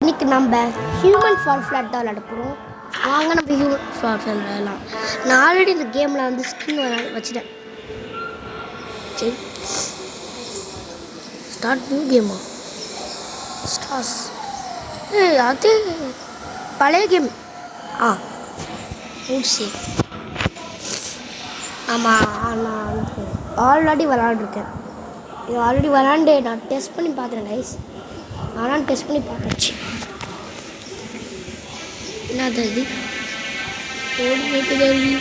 இன்னைக்கு நம்ம human fall flat தான் விளையாட போகிறோம். வாங்க நம்ம ஹியூமன் ஃபால் ஃப்ளாட் விளையாடலாம். நான் ஆல்ரெடி இந்த கேமில் வந்து ஸ்கின் வச்சுட்டேன். சரி, ஸ்டார்ட் நியூ கேமா? ஸ்டார்ஸ் அது பழைய கேம். ஊசி. ஆமாம், நான் வந்து ஆல்ரெடி விளாண்டுருக்கேன். இது ஆல்ரெடி விளாண்டு நான் டெஸ்ட் பண்ணி பார்க்குறேன் கைஸ். ஆனால் டெஸ்ட் பண்ணி பார்த்தாச்சு. என்னது இது? ஓடி போட்டுதாரி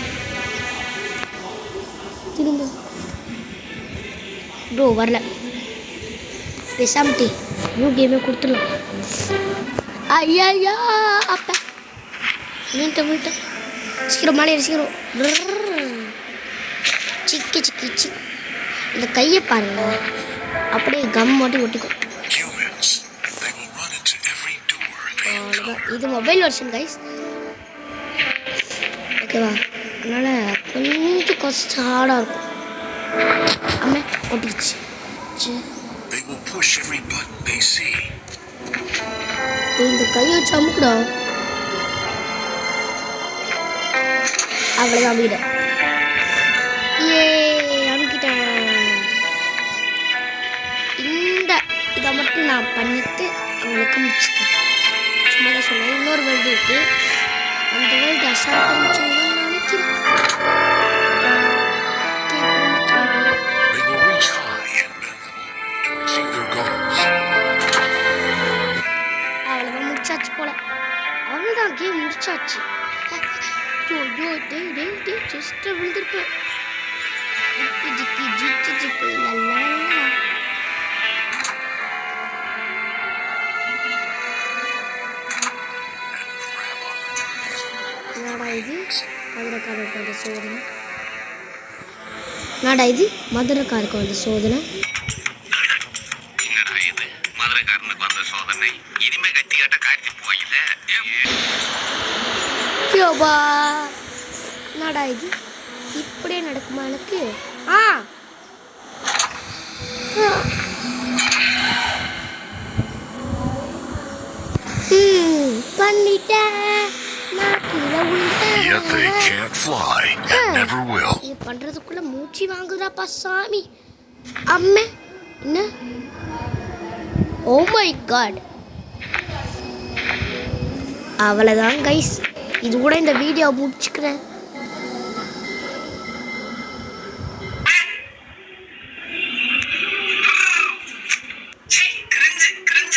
திரும்ப ப்ரோ வரல. பேசாமட்டி நியூ கேமே கொடுத்துடலாம். ஐயா அப்பா மீட்ட சீக்கிரம் மாலையை சீக்கிரம். சிக்கி சிக்கி சி. இந்த கையை பாருங்க, அப்படியே கம் மாட்டி ஒட்டிக்கும். இது மொபைல் வெர்ஷன் கைஸ், ஓகேவா? அதனால் கொஞ்சம் கஷ்டம் ஹார்டாக இருக்கும். அம்மே ஒட்டிக்கிச்சு. இந்த கையை வச்சு அமுக்குடா. அவ்வளோதான் அமுக்கிட்டேன். அமுக்கிட்டேன். இதை மட்டும் நான் பண்ணிட்டு அவங்களுக்கு முடிச்சுட்டேன். சும்மா தான் சொன்னேன். இன்னொரு வேர்ல்டு இருக்குது, அந்த வேர்ல்டு அசால்ட்டாக முடிச்சுங்கன்னு நினைக்கிறேன். அவ்வளோதான், முடிச்சாச்சு போல. அவ்வளோதான், கேம் முடிச்சாச்சு. ஜஸ்ட்டு விழுந்துருப்பேன். ஜிக்கு நல்லா. இது மதுரைக்காரருக்கு வந்த சோதனை. நாடா இது மதுரைக்காருக்கு வந்த சோதனை. நாடா இது இப்படியே நடக்குமா எனக்கு? பண்ணிட்டேன். இது பண்றதுக்குள்ள மூச்சு வாங்குதாப்பா சாமி. அம்மே என்ன? Oh my God. அவ்வளோதான் கைஸ், இது கூட இந்த வீடியோ முடிச்சுக்கிறேன்.